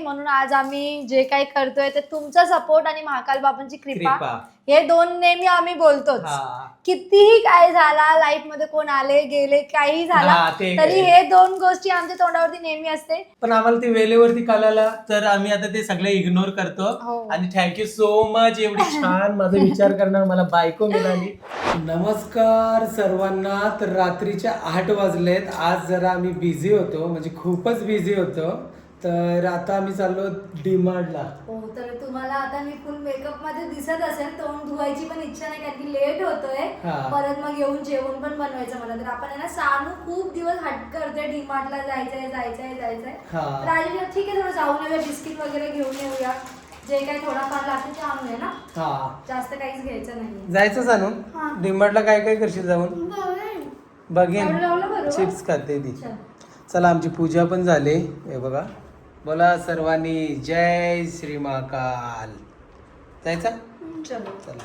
म्हणून आज आम्ही जे काही करतोय ते तुमचा सपोर्ट आणि महाकाल बाबांची कृपा हे दोन नेहमी आम्ही बोलतोच. कितीही काय झाला लाईफ मध्ये, कोण आले गेले काही झाला तरी हे दोन गोष्टी आमच्या तोंडावरती नेहमी असते. पण आम्हाला ते वेळेवरती कळाला तर आम्ही आता ते सगळे इग्नोर करतो. आणि थँक्यू सो मच, एवढी छान माझा विचार करणार मला बायको मिळाली. नमस्कार सर्वांना. तर रात्रीच्या 8 वाजलेत. आज जरा आम्ही बिझी होतो, म्हणजे खूपच बिझी होतो. तर आता आम्ही चाललो डीमार्टला. हो, तर तुम्हाला आता मी फुल मेकअप मध्ये दिसत असेल. तोंड धुवायची पण इच्छा नाही कारण की लेट होतोय. परत मग येऊन जेवण पण बनवायचं मला. तर आपण ना सानू खूप दिवस हट्ट करतोय डीमार्टला जायचंय. तर आज ठीक आहे, थोडं जाऊन येऊया, बिस्किट वगैरे घेऊन येऊया, जे काही थोडाफार लागते ते आणूया ना. जास्त काहीच घ्यायचं नाही. जायचं सानू डीमार्टला. काय काय करशील जाऊन? बघेन चिप्स खाते ती. चला, आमची पूजा पण झाली. हे बघा, बोला सर्वांनी जय श्री महाकाल. जायचा? चला.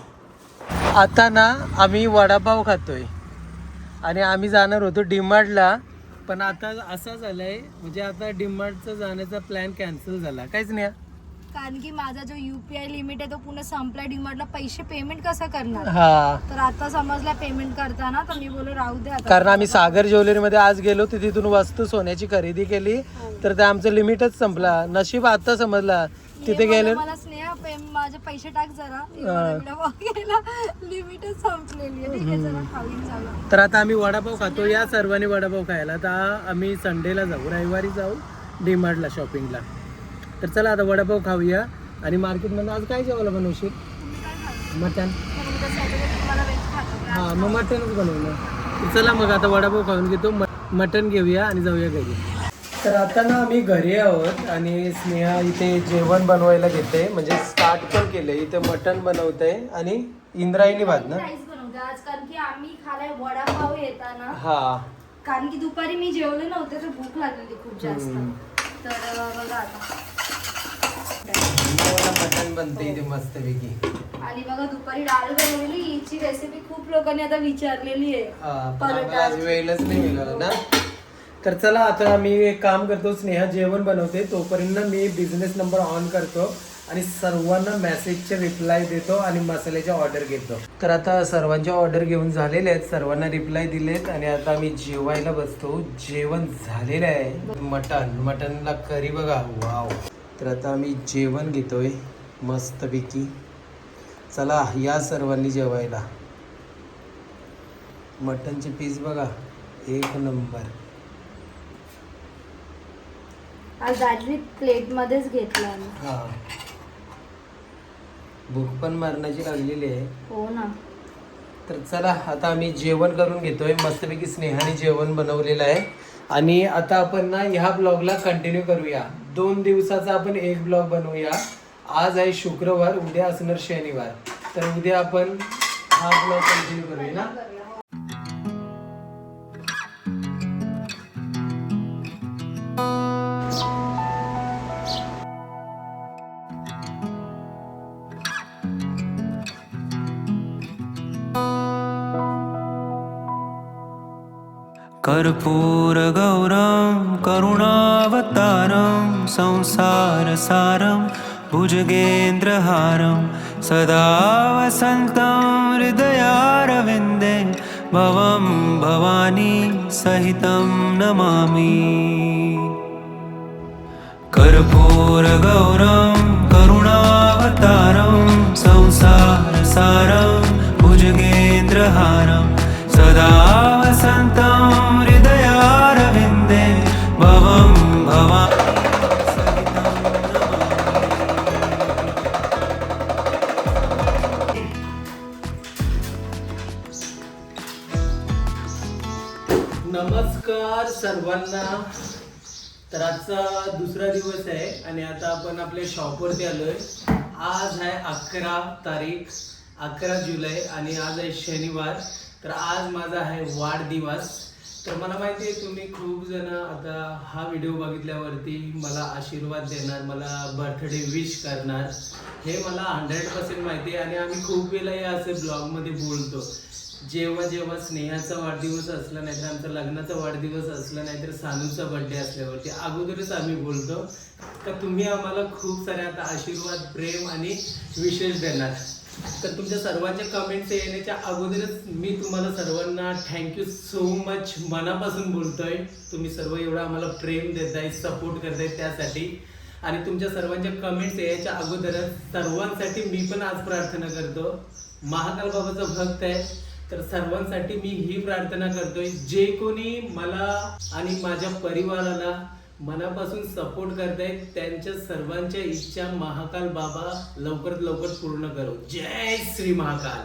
आता ना आम्ही वडापाव खातोय आणि आम्ही जाणार होतो डीमार्टला. पण आता असं झालंय, म्हणजे आता डीमार्टचा जाण्याचा प्लॅन कॅन्सल झाला. काहीच नाही, कारण की माझा जो UPI लिमिट आहे तो पुन्हा संपला. डीमार्टला पैसे पेमेंट कसं करणार? तर आता समजला पेमेंट करताना, तर मी बोलू राहू दे आता. कारण आम्ही सागर ज्वेलरी मध्ये आज गेलो, तिथून वस्तू सोन्याची खरेदी केली. तर ते आमचं लिमिटच संपला. नशीब आता समजला तिथे गेले. मला स्नेहा माझे पैसे टाक जरा, लिमिटच संपलेली आहे. ठीक आहे, जरा खाऊन जाऊ. तर आता आम्ही वडापाव खातो. या सर्वांनी वडापाव खायला. तर आम्ही संडेला जाऊ, रविवारी जाऊ डीमार्टला शॉपिंगला. तर चला आता वडापाव खाऊया. आणि मार्केटमध्ये आज काय जेवायला बनवशील? मटन. मग मटनच बनवलं. चला मग आता वडापाव खाऊन घेतो, मटन घेऊया आणि जाऊया घरी. तर आता ना आम्ही घरी आहोत आणि स्नेहा इथे जेवण बनवायला घेते, म्हणजे स्टार्ट पण केले. इथे मटन बनवते आणि इंद्रायणी भात ना आज, कारण की आम्ही खालाय वडापाव येताना. कारण की दुपारी मी जेवले नव्हते, तर भूक लागलेली खूप जास्त. तर बघा आता मटन बनते इथे मस्त पैकी. आणि बघा दुपारी डाळ बनवलेली. हिची रेसिपी खूप लोकांनी आता विचारलेली आहे, वेळच नाही मिळाला ना. तर चला आता आम्ही एक काम करतो, स्नेहा जेवण बनवते, तोपर्यंत मी बिझनेस नंबर ऑन करतो आणि सर्वांना मेसेजचे रिप्लाय देतो आणि मसाल्याचे ऑर्डर घेतो. तर आता सर्वांच्या ऑर्डर घेऊन झालेले आहेत, सर्वांना रिप्लाय दिलेत आणि आता आम्ही जेवायला बसतो. जेवण झालेलं आहे. मटनला करी बघा, वाव. तर आता आम्ही जेवण घेतोय मस्तपैकी. चला या सर्वांनी जेवायला. मटनचे पीस बघा, एक नंबर. आज डायरेक्ट प्लेट मध्येच घेतला. भूक पण मारण्याची लागलेली आहे. हो ना. तर चला आता आम्ही जेवण करून घेतोय. मस्तपैकी स्नेहाने जेवण बनवलेलं आहे. आणि आता आपण ना ह्या ब्लॉगला कंटिन्यू करूया. 2 दिवसाचा आपण एक ब्लॉग बनवूया. आज आहे शुक्रवार, उद्या असणार शनिवार. तर उद्या आपण हा ब्लॉग कंटिन्यू करूया ना. कर्पूरगौरं करुणावतारं संसारसारं भुजगेन्द्रहारं सदा वसन्तं हृदयारविन्दे भवं भवानी सहितं नमामि. कर्पूरगौरं करुणावतारं संसारसारं भुजगेन्द्रहारं सदा वसन्तं हृदयारविन्दे भवं भवानी सहितं नमामि. नमस्कार सर्वांना. तर आजचा दुसरा दिवस आहे आणि आता आपण आपल्या शॉपवरती आलोय. आज आहे 11 तारीख, 11 जुलै आणि आज आहे शनिवार. तर आज माझा आहे वाढदिवस. तर मला माहिती आहे तुम्ही खूप जण आता हा व्हिडिओ बघितल्यावरती मला आशीर्वाद देणार, मला बर्थडे विश करणार, हे मला 100% माहिती आहे. आणि आम्ही खूप वेळा हे असे ब्लॉगमध्ये बोलतो जेव्हा जेव्हा स्नेहाचा वाढदिवस असला नाहीतर आमचा लग्नाचा वाढदिवस असला नाहीतर सानूचा बर्थडे असल्यावरती अगोदरच आम्ही बोलतो का तुम्ही आम्हाला खूप सारे आता आशीर्वाद प्रेम आणि विशेष देणार. तर तुमच्या सर्वांच्या कमेंट्स येण्याच्या अगोदरच मी तुम्हाला सर्वांना थँक्यू सो मच मनापासून बोलतोय. तुम्ही सर्व एवढं आम्हाला प्रेम देताय, सपोर्ट करताय त्यासाठी. आणि तुमच्या सर्वांच्या कमेंट्स यायच्या अगोदरच सर्वांसाठी मी पण आज प्रार्थना करतो. महाकाल बाबाचा भक्त आहे तर सर्वांसाठी मी ही प्रार्थना करतोय, जे कोणी मला आणि माझ्या परिवाराला मनापासून सपोर्ट करतायत त्यांच्या सर्वांच्या इच्छा महाकाल बाबा लवकरात लवकर पूर्ण करो. जय श्री महाकाल.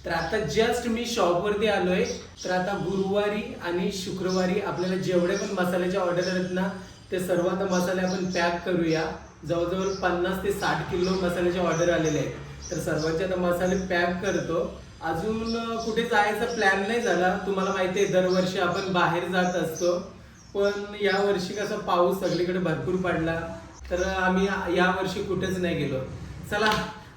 तर आता जस्ट मी शॉपवरती आलोय. तर आता गुरुवारी आणि शुक्रवारी आपल्याला जेवढे पण मसाल्याचे ऑर्डर आहेत ना ते सर्व आता मसाले आपण पॅक करूया. जवळजवळ 50 ते 60 किलो मसाल्याचे ऑर्डर आलेले आहेत. तर सर्वांचे आता मसाले पॅक करतो. अजून कुठे जायचा प्लॅन नाही झाला. तुम्हाला माहिती आहे दरवर्षी आपण बाहेर जात असतो, पण या वर्षी कसा पाऊस सगळीकडे भरपूर पडला तर आम्ही या वर्षी कुठेच नाही गेलो. चला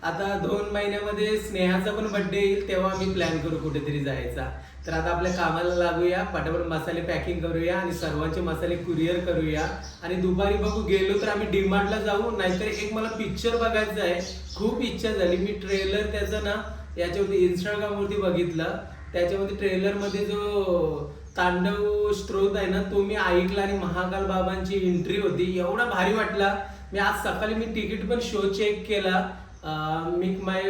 आता 2 महिन्यामध्ये स्नेहाचा पण बर्थडे येईल तेव्हा आम्ही प्लॅन करू कुठेतरी जायचा. तर आता आपल्या कामाला लागूया, पटापट मसाले पॅकिंग करूया आणि सर्वांचे मसाले कुरिअर करूया. आणि दुपारी बघू गेलो तर आम्ही डीमार्टला जाऊ, नाहीतर एक मला पिक्चर बघायचा आहे. खूप इच्छा झाली. मी ट्रेलर त्याचा ना याच्यावरती इंस्टाग्रामवरती बघितलं. त्याच्यामध्ये ट्रेलरमध्ये जो तांडव स्त्रोत आहे ना तो मी ऐकला आणि महाकाल बाबांची एंट्री होती. एवढा भारी वाटला. मी आज सकाळी मी तिकीट पण शो चेक केला मिक माय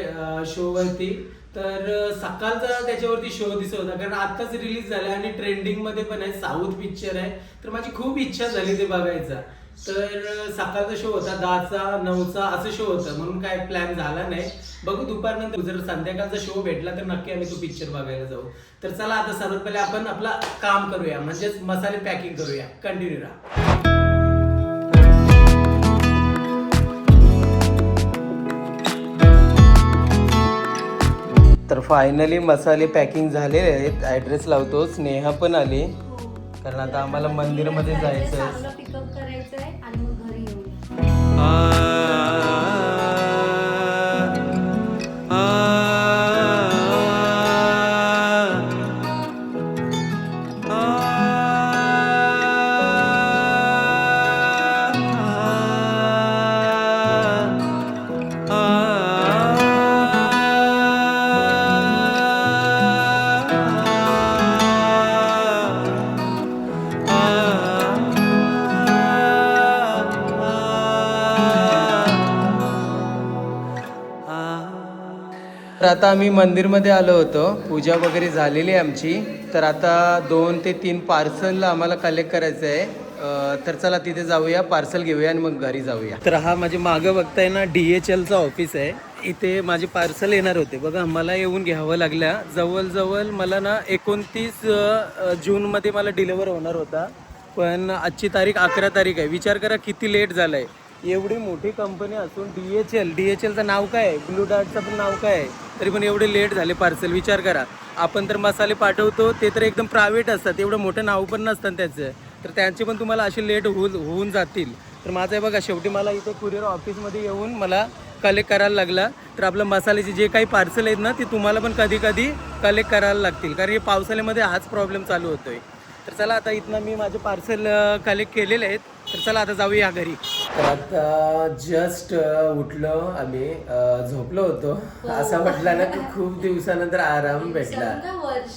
शो वरती. तर सकाळचा त्याच्यावरती शो दिसत होता कारण आत्ताच रिलीज झाला आणि ट्रेंडिंग मध्ये पण आहे. साऊथ पिक्चर आहे तर माझी खूप इच्छा झाली ते बघायचा. तर सकाळचा शो होता 10चा 9चा असं शो होतं म्हणून काय प्लॅन झाला नाही. बघू दुपारनंतर जर संध्याकाळचा शो भेटला तर नक्की आम्ही तो पिक्चर बघायला जाऊ. तर चला आता सर्वात पहिले आपण आपला काम करूया म्हणजेच मसाले पॅकिंग करूया. कंटिन्यू राहा. तर फायनली मसाले पॅकिंग झालेले आहेत. ॲड्रेस लावतो. स्नेहा पण आली कारण आता आम्हाला मंदिरमध्ये जायचं आहे. पिकअप करायचं आहे आणि मग घरी येऊ. तर आता आम्ही मंदिरमध्ये आलो होतो. पूजा वगैरे झालेली आहे आमची. तर आता 2 ते 3 पार्सल आम्हाला कलेक्ट करायचं आहे. तर चला तिथे जाऊया, पार्सल घेऊया आणि मग घरी जाऊया. तर हा माझे मागं बघताय ना DHLचा ऑफिस आहे. इथे माझे पार्सल येणार होते. बघा मला येऊन घ्यावं लागलं. जवळजवळ मला ना 29 जूनमध्ये मला डिलिव्हर होणार होता, पण आजची तारीख 11 तारीख आहे. विचार करा किती लेट झालं आहे. एवढी मोठी कंपनी असून DHLचं नाव काय आहे, ब्लू डार्टचं पण नाव काय आहे, तरी पण एवढे लेट झाले पार्सल. विचार करा. आपण तर मसाले पाठवतो ते तर एकदम प्रायव्हेट असतात, एवढं मोठं नाव पण नसतं त्याचं, तर त्यांचे पण तुम्हाला असे लेट होऊन जातील. तर माझं आहे बघा, शेवटी मला इथे कुरिअर ऑफिसमध्ये येऊन मला कलेक्ट करायला लागला. तर आपलं मसाल्याचे जे काही पार्सल आहेत ना ते तुम्हाला पण कधी कधी कलेक्ट करायला लागतील, कारण हे पावसाळ्यामध्ये हाच प्रॉब्लेम चालू होतोय. तर चला आता इथनं मी माझे पार्सल कलेक्ट केलेले आहेत. तर चला आता जाऊया घरी. तर आता जस्ट उठलो आम्ही, झोपलो होतो. असं म्हटलं ना की खूप दिवसानंतर आराम भेटला.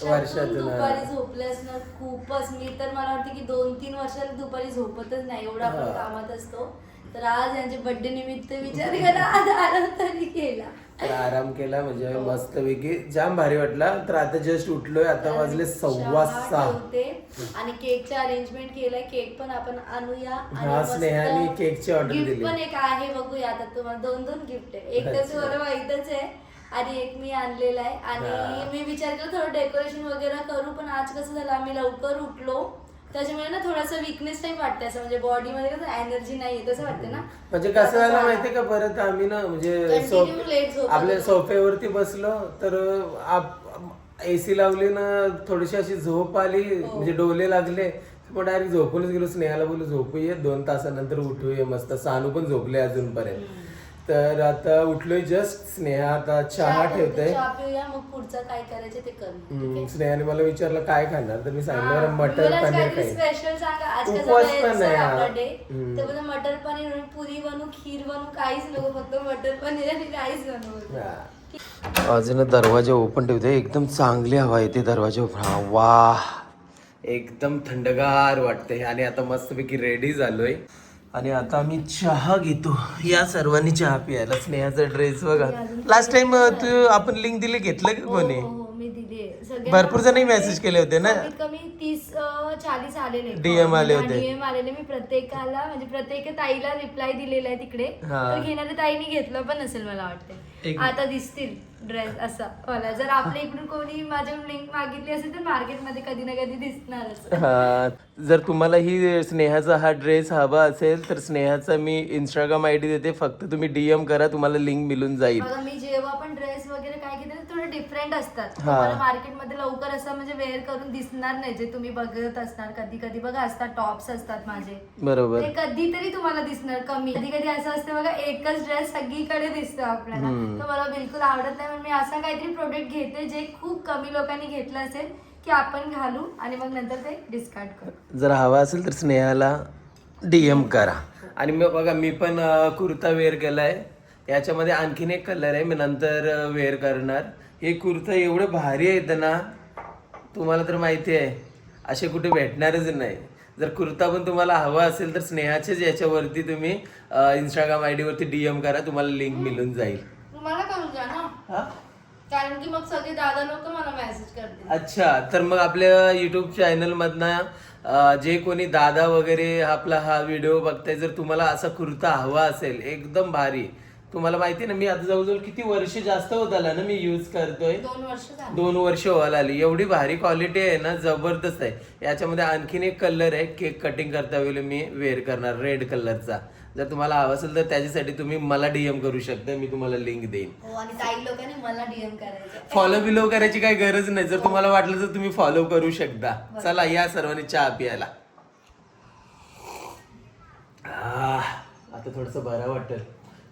वर्षातून दुपारी झोपल्यास ना खूपच. मी तर मला वाटतं की 2-3 वर्षाला दुपारी झोपतच नाही, एवढा आपण कामात असतो. तर आज यांच्या बर्थडे निमित्त विचार करा आज आराम तरी केला. तर आराम केला म्हणजे मस्तपैकी जाम भारी वाटला. तर आता जस्ट उठलोय, आता वाजले 6:15 आणि केकचे अरेंजमेंट केलंय. केक पण आपण आणूया. हा, स्नेहाने केकची ऑर्डर दिली. गिफ्ट पण एक आहे, बघूया आता. तुम्हाला 2 गिफ्ट आहे. एक तर बरोबर माहितच आहे आणि एक मी आणलेला आहे. आणि मी विचार केला थोडं डेकोरेशन वगैरे करू, पण आज कसं झालं आम्ही लवकर उठलो त्याच्यामुळे ना थोडासा वीकनेस टाईप वाटते. असं म्हणजे बॉडीमध्ये कसं एनर्जी नाहीये तसं वाटतं ना. म्हणजे कसं झालं माहितीये का, परत आम्ही ना म्हणजे आपल्या सोफ्यावरती बसलो तर AC लावली ना, थोडीशी अशी झोप आली, म्हणजे डोले लागले, मग डायरेक्ट झोपूनच गेलो. स्नेहाला बोलू झोपूया, 2 तासानंतर उठूया मस्त. सानू पण झोपले अजूनपर्यंत. तर आता उठलोय जस्ट. स्नेहा आता चहा ठेवते. चहा पिऊया मग पुढचं काय करायचं ते करू. स्नेहाने मला विचारलं काय खाणार, तर मी सांगितलं मटर पनीर खाईल. स्पेशल सांगा आज उपवास पण आहे आपला डे. ते बोलतो मटर पनीर आणि पुरी बनवू, खीर बनवू, काहीच नको, फक्त मटर पनीर आणि राईस बनवू. अजून दरवाजा ओपन ठेवते. एकदम चांगली हवा येते दरवाजा ओपन. वा एकदम थंडगार वाटते. आणि आता मस्तपैकी रेडी झालोय आणि आता आम्ही चहा घेतो. या सर्वांनी चहा प्यायला. स्नेहाचा ड्रेस बघा. लास्ट टाइम तू आपण लिंक दिले, घेतलं का कोणी? मी दिले. भरपूर जण मेसेज केले होते ना. कमी 30-40 आलेले DM आले होते. DM आलेले. मी प्रत्येकाला म्हणजे प्रत्येक ताईला रिप्लाय दिलेला आहे तिकडे. तर घेणाऱ्या ताईने घेतलं पण नसेल मला वाटते. आता दिसतील ड्रेस असा मला. जर आपल्या इकडून कोणी माझ्याकडून लिंक मागितली असेल तर मार्केटमध्ये कधी ना कधी दिसणारच. जर तुम्हाला ही स्नेहाचा हा ड्रेस हवा असेल तर स्नेहाचा मी इंस्टाग्राम ID देते. फक्त तुम्ही DM करा, तुम्हाला लिंक मिळून जाईल. बघा मी जेव्हा पण ड्रेस वगैरे काय घेते थोडे डिफरंट असतात. तुम्हाला मार्केटमध्ये लवकर असं म्हणजे वेअर करून दिसणार नाही. जे तुम्ही बघत असणार कधी कधी बघा असतात टॉप्स असतात माझे, बरोबर. ते कधीतरी तुम्हाला दिसणार कमी. कधी कधी असं असतं बघा एकच ड्रेस सगळीकडे दिसतो आपल्याला. तर मला बिलकुल आवडत नाही. म्हणून मी असा काहीतरी प्रोडक्ट घेते जे खूप कमी लोकांनी घेतलं असेल की आपण घालू आणि मग नंतर ते डिस्कार्ड करू. जर हवा असेल तर स्नेहाला DM करा. आणि मग बघा मी पण कुर्ता वेअर केलाय. याच्यामध्ये आणखीन एक कलर आहे, मी नंतर वेअर करणार. हे कुर्ता एवढं भारी आहे ना, तुम्हाला तर माहिती आहे असे कुठे भेटणारच नाही. जर कुर्ता पण तुम्हाला हवा असेल तर स्नेहाच्याच याच्यावरती तुम्ही इंस्टाग्राम ID वरती DM करा, तुम्हाला लिंक मिळून जाईल. तुम्हाला करून द्या ना, कारण की मग सगळे दादा लोक मला मेसेज करतील. अच्छा, तर मग आपल्या युट्यूब चॅनल मधनं जे कोणी दादा वगैरे आपला हा व्हिडिओ बघताय, जर तुम्हाला असा कुर्ता हवा असेल एकदम भारी, तुम्हाला माहिती ना मी आता जवळजवळ किती वर्ष जास्त होत आला ना मी यूज करतोय. 2 वर्ष व्हायला आली. एवढी भारी क्वालिटी आहे ना, जबरदस्त आहे. याच्यामध्ये आणखीन एक कलर आहे, केक कटिंग करता वेळी मी वेअर करणार रेड कलरचा. जर तुम्हाला हवा असेल तर त्याच्यासाठी तुम्ही मला DM करू शकता, मी तुम्हाला लिंक देईन. आणि काही लोकांनी मला DM करायचं. फॉलो बिलो करायची काही गरज नाही. जर तुम्हाला वाटलं तर तुम्ही फॉलो करू शकता. चला या सर्वांनी चहा प्यायला. आता थोडस बरं वाटेल,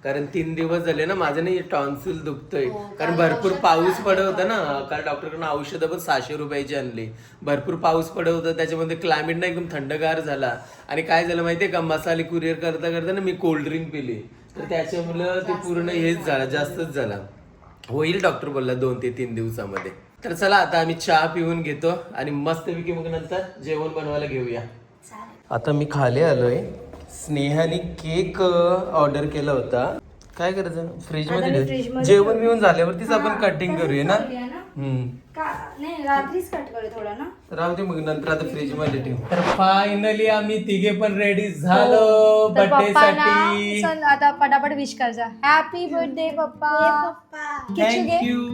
कारण 3 दिवस झाले ना माझं नाही टॉन्सिल दुखतोय. कारण भरपूर पाऊस पडत होता ना. कारण डॉक्टरकडून औषधं पण 600 रुपयाची आणली. भरपूर पाऊस पडत होता, त्याच्यामध्ये क्लायमेट ना एकदम थंडगार झाला. आणि काय झालं माहितीये का, मसाले कुरिअर करता करता ना मी कोल्ड्रिंक पिली, तर त्याच्यामुळं ते पूर्ण हेच झालं, जास्तच झाला. होईल डॉक्टर बोलला 2 ते 3 दिवसामध्ये. तर चला आता आम्ही चहा पिऊन घेतो आणि मस्तपैकी मग नंतर जेवण बनवायला घेऊया. आता मी खाली आलोय. स्नेहाने केक ऑर्डर केला होता. काय करायचं, फ्रीज मध्ये जेवण बिवून झाल्यावरतीच आपण कटिंग करूया ना. नाही रात्रीच कट करू थोडा ना. राहू दे मग नंतर आता फ्रीज मध्ये ठेवू. तर फायनली आम्ही तिघे पण रेडी झालो बर्थडे साठी. आता पटापट विश करायचा. हॅपी बर्थडे पप्पा. थँक्यू.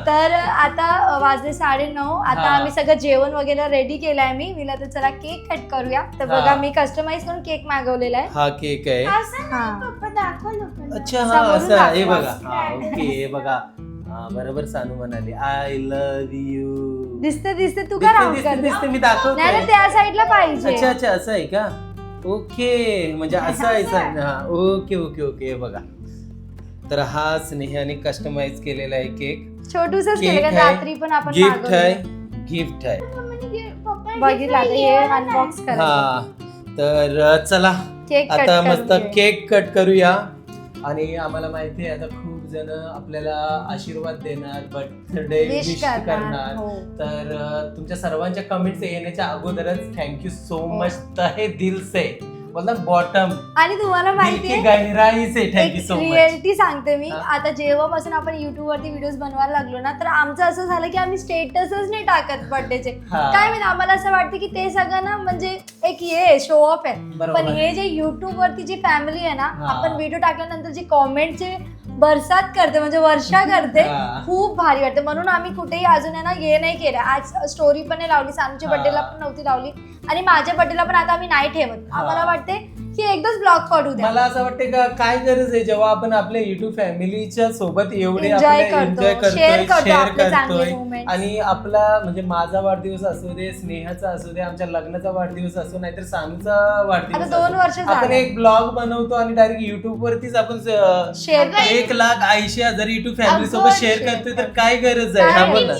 तर आता वाजले 9:30. आता आम्ही सगळं जेवण वगैरे रेडी केलंय. मी विला तर चला केक कट करूया. तर बघा मी कस्टमाइज करून केक मागवलेला आहे. हा केक आहे. अच्छा हा असा हे बघा. हा ओके हे बघा. हा बरोबर सानू म्हणाली आय लव्ह यू. दिसते तू का राऊंड कर. दिसते मी दाखवतो. नाही त्या साईडला पाहिजे. अच्छा असं आहे का. ओके म्हणजे असं आहे सर. हा ओके बघा. तर हा स्नेहाने कस्टमाइज केलेला आहे केक. छोटूसच केलं रात्री पण आपण गिफ्ट आहे बघितलं. आता हे अनबॉक्स करा. हा तर चला आता मस्त केक कट करूया. आणि आम्हाला माहिती आहे आता खूप जण आपल्याला आशीर्वाद देणार, बर्थडे विश करणार. तर तुमच्या सर्वांच्या कमेंट्स येण्याच्या अगोदरच थँक्यू सो मच तहे दिल से मतलब बॉटम. आणि तुम्हाला माहिती आहे रिअलिटी सांगते मी. आता जेव्हापासून आपण युट्यूब वरती व्हिडिओज बनवायला लागलो ना, तर आमचं असं झालं की आम्ही स्टेटसच नाही टाकत बर्थडेचे. काय माहिती आम्हाला असं वाटतं की ते सगळं ना म्हणजे एक हे शो ऑफ आहे. पण हे जे युट्यूब वरती जी फॅमिली आहे ना, आपण व्हिडिओ टाकल्यानंतर जी कॉमेंटचे बरसात करते म्हणजे वर्षा करते, खूप भारी वाटते. म्हणून आम्ही कुठेही अजून आहे ना हे नाही केलं. आज स्टोरी पण नाही लावली, सानूच्या बर्थडेला पण नव्हती लावली. आणि माझ्या बर्थडेला पण आता आम्ही नाही ठेवत. आम्हाला वाटते की एकदाच ब्लॉग पडू द्या. मला असं वाटतं का काय गरज आहे जेव्हा आपण आपल्या युट्यूब फॅमिलीच्या सोबत एवढे Enjoy एन्जॉय करतो, करतोय share करतो शेअर आपले चांगले करतोय moments. आणि आपला म्हणजे माझा वाढदिवस असू दे, स्नेहाचा असू दे, आमच्या लग्नाचा वाढदिवस असो नाहीतर सानूचा वाढदिवस आता 2 वर्ष असो, आपण झाले. एक ब्लॉग बनवतो आणि डायरेक्ट युट्यूब वरतीच आपण Share करतो. 1,80,000 युट्यूब फॅमिली सोबत अगं, शेअर share करतोय तर काय गरज आहे? हा बोल ना.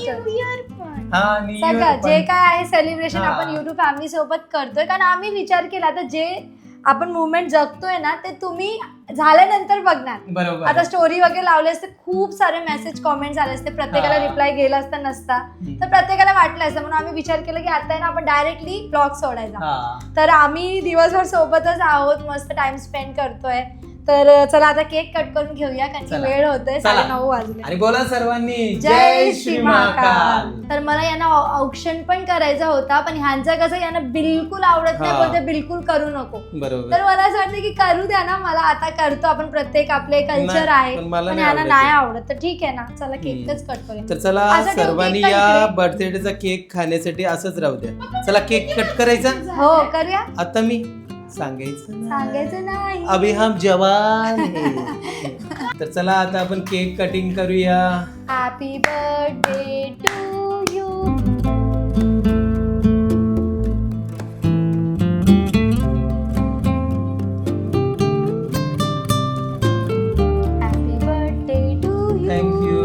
हा New Year सगळं जे पण. काय आहे सेलिब्रेशन हा. आपण युट्यूब फॅमिली सोबत करतोय. कारण आम्ही विचार केला तर जे आपण मुवमेंट जगतोय ना ते तुम्ही झाल्यानंतर बघणार. बरोबर. आता स्टोरी वगैरे लावले असते, खूप सारे मेसेज कॉमेंट आले असते, प्रत्येकाला हा. रिप्लाय गेला असता नसता तर प्रत्येकाला वाटलं असतं. म्हणून आम्ही विचार केला की आता आहे ना आपण डायरेक्टली ब्लॉग सोडायचा. हा. तर आम्ही दिवसभर सोबतच आहोत, मस्त टाइम स्पेंड करतोय. तर चला आता केक कट करून घेऊया कारण की चला. वेळ होतोय, चला. 9:30 वाजले. आणि बोला सर्वांनी जय श्री महाकाल. महाकाल. तर मला यांना औक्षण पण करायचा होता पण ह्यांचं कसं यांना बिलकुल आवडत नाही, हा. बोलते बिलकुल करू नको. बरोबर. तर मला असं वाटतं की करू द्या ना, मला आता करतो आपण, प्रत्येक आपले कल्चर नाही, आहे पण मला पण नाही यांना आवडत नाही ते. आवडत तर ठीक आहे ना, चला केकच कट करूया. तर चला असं ठेवू सर्वांनी केक का या इकडे? बर्थडेचा केक खाण्यासाठी असंच राहू द्या. चला केक कट करायचा हो करूया. आता मी सांगायचं नाही. सांगायचं नाही. अभी हम जवान है. तर चला आता आपण केक कटिंग करूया. Happy birthday to you. Happy birthday to you. Thank you.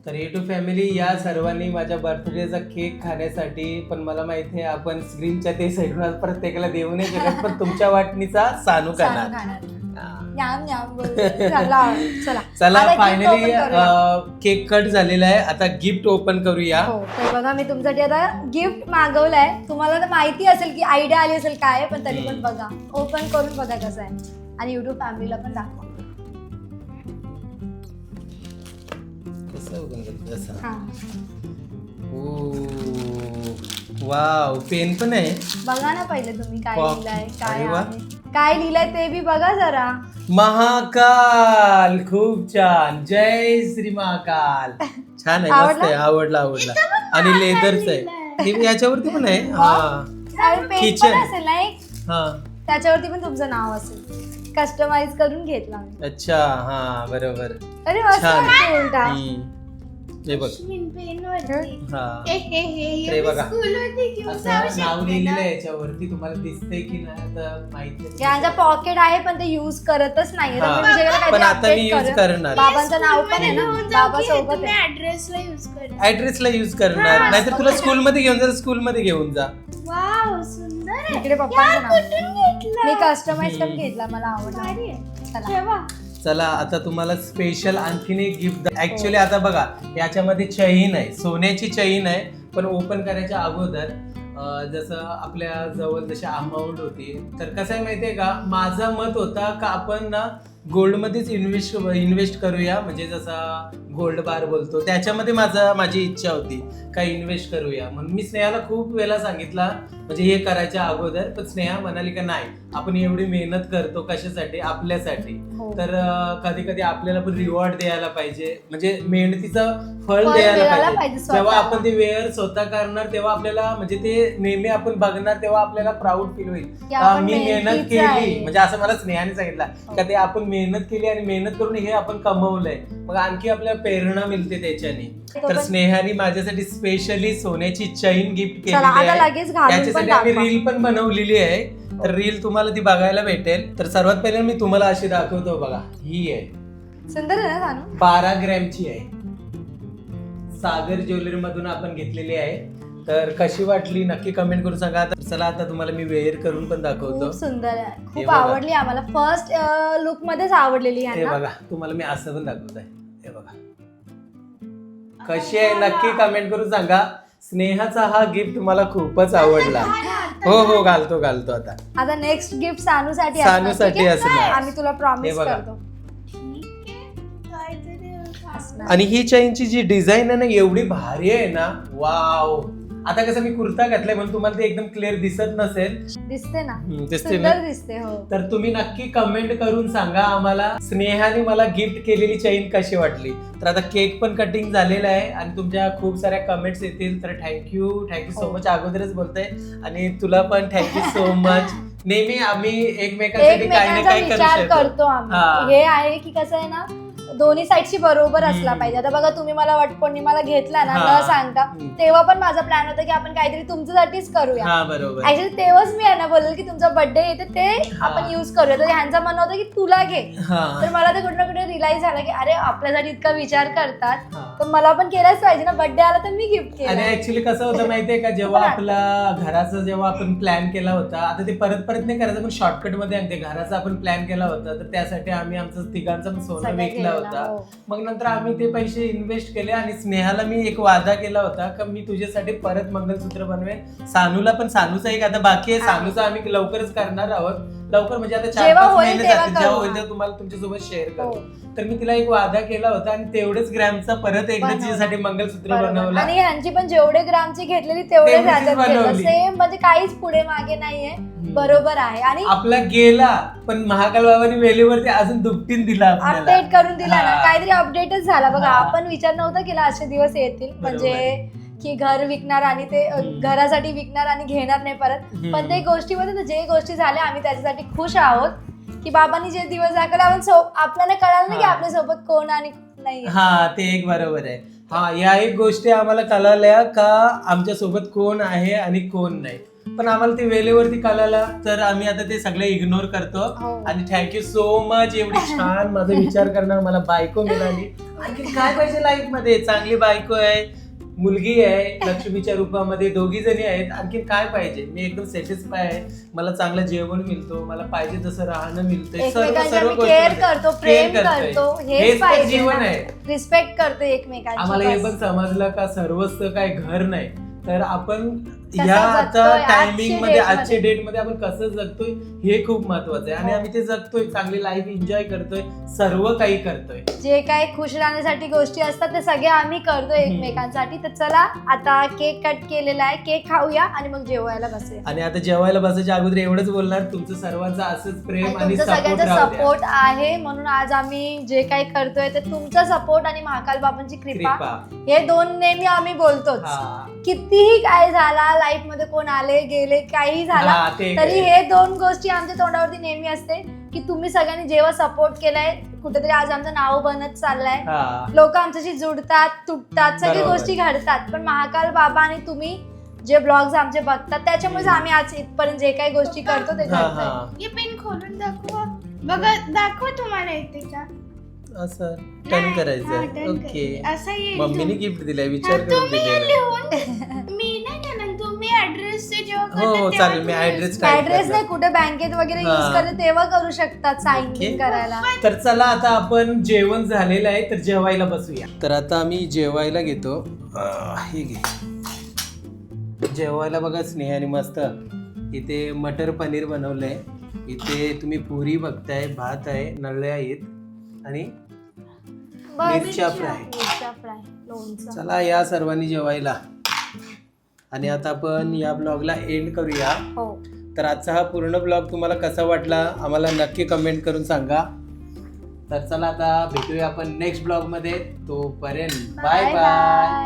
तर युट्यूब फॅमिली या सर्वांनी माझ्या बर्थडेचा केक खाण्यासाठी, पण मला माहिती आहे आपण स्क्रीनच्या ते साईडला प्रत्येकाला देऊ नाही शकत, पण तुमच्या वाटणीचा सानू करणार. हा. न्याम न्याम बोलते. चला चला चला आता gift फायनली open करूया. केक कट झालेला आहे. आता गिफ्ट ओपन करूया. हो तर बघा मी तुमच्यासाठी आता गिफ्ट मागवलंय. तुम्हाला तर माहिती असेल की आयडिया आली असेल काय आहे, पण तरी पण बघा, ओपन करून बघा कसं आहे आणि युट्यूब फॅमिलीला पण दाखवा. कसं open करायचं? असं. हा ओ वाव, पेन पण आहे. बघा ना पहिले तुम्ही काय Pop. लिहिलंय, काय अरे वा. आहे, काय लिहिलंय ते बी बघा जरा. महाकाल. खूप छान. जय श्री महाकाल. छान आहे, मस्त आहे. आवडला आणि लेदरच आहे. हे याच्यावरती पण आहे. हा आणि पेन Kitchen. पण असेल ना एक, हा. त्याच्यावरती पण तुमचं नाव असेल, कस्टमाइज करून घेतला मी. अच्छा. हा बरोबर. अरे मस्त छान. वाटतं उलटा. हे बघ. हा. हे बघा. असं नाव लिहिलेलं आहे याच्यावरती. तुम्हाला दिसतंय की नाही आता माहिती नाही. यांचा पॉकेट आहे पण ते युज करतच नाहीये. तर हा. मी विचार केला पण काहीतरी आता मी update यूज करू. करणार. बाबांचं नाव पण आहे ना, बाबा सोबत आहे. ऍड्रेसला यूज कर. ऍड्रेसला यूज करणार, नाहीतर तुला स्कूल मध्ये घेऊन जा. स्कूल मध्ये घेऊन जा. वाव सुंदर आहे. इकडे पप्पांचं नाव कुठून घेतलं? मी कस्टमाइज करून घेतला, मला आवडला. चला ठेवा. चला आता तुम्हाला स्पेशल आणखीन एक गिफ्ट. ऍक्च्युली आता बघा याच्यामध्ये चैन आहे, सोन्याची चैन आहे. पण ओपन करायच्या अगोदर जसं आपल्या जवळ जशी अमाऊंट होती, तर कसं आहे माहितीये का, माझं मत होता का आपण ना गोल्ड मध्येच इन्व्हेस्ट करूया. म्हणजे जसा गोल्ड बार बोलतो त्याच्यामध्ये माझी इच्छा होती का इन्व्हेस्ट करूया. म्हणून मी स्नेहाला खूप वेळा सांगितला म्हणजे हे करायच्या अगोदर, पण स्नेहा म्हणाली का नाही, आपण एवढी मेहनत करतो कशासाठी, आपल्यासाठी. हो. तर कधी कधी आपल्याला पण रिवॉर्ड द्यायला पाहिजे, म्हणजे मेहनतीचं फळ फळ द्यायला द्यायला पाहिजे. पाहिजे स्वतःला. जेव्हा आपण ते वेअर स्वतः करणार तेव्हा आपल्याला म्हणजे ते नेहमी आपण बघणार तेव्हा आपल्याला प्राऊड फील होईल की का आपण मी मेहनत मेहनतीचं केली. आहे. म्हणजे असं मला स्नेहाने सांगितलं का ते आपण मेहनत केली आणि मेहनत करून हे आपण कमवलंय, मग आणखी आपल्याला प्रेरणा मिळते त्याच्याने. तो तर पण- स्नेहाने माझ्यासाठी स्पेशली सोन्याची चैन गिफ्ट केलेली चला, आता आहे. लगेच घालून पण त्याच्यासाठी आम्ही दाखवा. रील पण बनवलेली आहे. तर रील तुम्हाला ती बघायला भेटेल. तर सर्वात पहिले मी तुम्हाला अशी दाखवतो बघा. ही आहे सुंदर आहे ना सानू? 12 ग्रॅमची आहे. सागर ज्वेलरी मधून आपण घेतलेली आहे. तर कशी वाटली नक्की कमेंट करून सांगा. तर चला आता तुम्हाला मी वेअर करून पण दाखवतो. खूप सुंदर आहे, हे खूप बघा. आवडली आम्हाला. फर्स्ट लुक मध्येच आवडलेली हे यांना. बघा, तुम्हाला मी असं पण दाखवत आहे. हे बघा कशी आहे नक्की कमेंट करून सांगा. स्नेहाचा हा गिफ्ट मला खूपच आवडला. हो घालतो आता. आता नेक्स्ट गिफ्ट सानूसाठी सानूसाठी असणार, ठीक आहे? असणार. आम्ही तुला प्रॉमिस हे बघा. करतो. काहीतरी असणार. आणि ही चैनची जी डिझाईन आहे ना एवढी भारी आहे ना, वाव. आता कसं मी कुर्ता घातलाय म्हणून तुम्हाला ते एकदम क्लिअर दिसत नसेल. दिसते ना, दिसते ना? सुंदर दिसते. हो, तर तुम्ही नक्की कमेंट करून सांगा आम्हाला स्नेहाने मला गिफ्ट केलेली चेन कशी वाटली. तर आता केक पण कटिंग झालेला आहे आणि तुमच्या खूप साऱ्या कमेंट्स येतील. तर थँक्यू सो मच अगोदरच बोलते. आणि तुला पण थँक्यू सो मच. नेहमी आम्ही एकमेकांसाठी काही ना एकमेकांचा काही विचार करू करतो आम्ही. हा. हे आहे की कसं आहे ना, दोन्ही साईडशी बरोबर असला पाहिजे. आता बघा, तुम्ही मला वटपौर्णिमाला घेतला ना हा. न सांगता, तेव्हा पण माझा प्लॅन होता की आपण काहीतरी तुमच्यासाठीच करूया. हा बरोबर. ऍक्च्युली तेव्हाच मी यांना बोलले की तुमचा बर्थडे येते ते आपण युज करूया. तर ह्यांचा म्हणणं होतं की तुला घे. तर मला ते कुठे ना कुठे रिअलाइज झालं की अरे आपल्यासाठी इतका विचार करतात तर मला पण केलाच पाहिजे ना. बर्थडे आला तर मी गिफ्ट आणि केलं. ऍक्च्युली कसं होतं माहितीये का, जेव्हा आपला घराचा जेव्हा आपण प्लॅन केला होता, आता ते परत नाही करायचं पण शॉर्टकट मध्ये आणते. घराचा आपण प्लॅन केला होता तर त्यासाठी आम्ही आमचं तिघांचा पण सोनं सगळं विकला केलं, होता. हो. मग नंतर आम्ही ते पैसे इन्व्हेस्ट केले आणि स्नेहाला मी एक वादा केला होता की मी तुझ्यासाठी परत मंगलसूत्र बनवेन. सानूला पण, सानूचा एक आता बाकी आहे. सानूचा आम्ही लवकरच करणार आहोत. लवकर म्हणजे आता 4-5 महिने जातील. जेव्हा होईल तेव्हा तुम्हाला तुमच्यासोबत शेअर करतो. तर मी तिला एक वादा केला होता आणि तेवढेच ग्रॅमचा परत एकदा तिच्यासाठी मंगलसूत्र बनवलं. आणि ह्यांची पण जेवढे ग्रामची घेतलेली तेवढे बनवली. सेम, म्हणजे काहीच पुढे मागे नाहीये. बरोबर आहे. आणि आपला गेला पण महाकाल बाबांनी वेळेवरती अजून दुपटीन दिला आपल्याला. अपडेट करून दिला ना, काहीतरी अपडेटच झाला बघा. हा. आपण विचार नव्हता केला असे दिवस येतील, म्हणजे की घर विकणार आणि ते घरासाठी विकणार आणि घेणार नाही परत. पण ते गोष्टीमध्ये जे गोष्टी झाल्या आम्ही त्याच्यासाठी खुश आहोत की बाबांनी जे दिवस दाखवले आपल्याला कळालं नाही की आपल्या सोबत कोण आणि नाही. हा, ते एक बरोबर आहे. हा, या एक गोष्टी आम्हाला कळाल्या का आमच्या सोबत कोण आहे आणि कोण नाही. पण आम्हाला ते वेळेवरती कळालं तर आम्ही आता ते सगळे इग्नोर करतो. आणि थँक्यू सो मच. एवढी छान माझा विचार करणार मला बायको मिळाली. आणखी काय पाहिजे लाईफ मध्ये? चांगली बायको आहे, मुलगी आहे लक्ष्मीच्या रूपामध्ये, दोघी जणी आहेत. आणखी काय पाहिजे? मी एकदम सॅटिस्फाय आहे. मला चांगलं जेवण मिळतो, मला पाहिजे तसं राहणं मिळतंय, सर्व केअर करतो, प्रेम करतो, हेच पाहिजे. जीवन आहे. रिस्पेक्ट करतो एकमेकांची. आम्हाला हे पण समजलं का सर्वच काय घर नाही, तर आपण कसं ह्या आता जगतोय, टायमिंग मध्ये, आजच्या आजच्या डेट मध्ये आपण कसं जगतोय हे खूप महत्वाचं आहे. आणि आम्ही ते जगतोय, चांगली लाईफ एन्जॉय करतोय, सर्व काही करतोय. जे काही खुश राहण्यासाठी गोष्टी असतात ते सगळे आम्ही करतोय एकमेकांसाठी. तर चला आता केक कट केलेला आहे, केक खाऊया आणि मग जेवायला बसूया. आणि आता जेवायला बसायच्या अगोदर एवढंच बोलणार, तुमचं सर्वांचं असंच प्रेम आणि सगळ्यांचा सपोर्ट आहे. म्हणून आज आम्ही जे काही करतोय ते तुमचा सपोर्ट आणि महाकाल बाबांची कृपा, हे दोन नेहमी आम्ही बोलतोच. कितीही काय झाला लाईफ मध्ये, कोण आले गेले, काही झाला तरी हे दोन गोष्टी आमच्या तोंडावरती नेहमी असते की तुम्ही सगळ्यांनी जेव्हा सपोर्ट केलाय, कुठेतरी आज आमचं नाव बनत चाललंय. लोक आमच्याशी जुडतात, तुटतात, सगळी गोष्टी घडतात. पण महाकाल बाबा आणि तुम्ही जे ब्लॉग्स आमचे बघतात त्याच्यामुळे आम्ही आज इथपर्यंत जे काही गोष्टी करतो ते करतोय. हे पेन खोलून दाखवा बघा, दाखवा तुम्हाला येते का असं टर्न करायचं. ओके, असं येईल. मम्मीने गिफ्ट दिलाय, विचार करून तुम्ही दिलेला. लिहून मी नाही देणार, तुम्ही ऍड्रेस जेव्हा हो करता चालेल, मी ऍड्रेस ऍड्रेस नाही, कुठे बँकेत वगैरे युज करते तेव्हा करू शकतात साइन Okay. करायला. तर चला आता आपण जेवण झालेलं आहे, तर जेवायला बसूया. तर आता आम्ही जेवायला घेतो. हे घे जेवायला. बघा स्नेहाने मस्त इथे मटर पनीर बनवलंय. इथे तुम्ही पुरी बघताय, भात आहे, नळ्या आहेत आणि मिरच्या फ्राय. चला या सर्वांनी जेवायला. आणि आता आपण या ब्लॉगला एंड करूया. तर आजचा हा पूर्ण ब्लॉग तुम्हाला कसा वाटला आम्हाला नक्की कमेंट करून सांगा. तर चला आता भेटूया आपण नेक्स्ट ब्लॉग मध्ये. तोपर्यंत बाय बाय.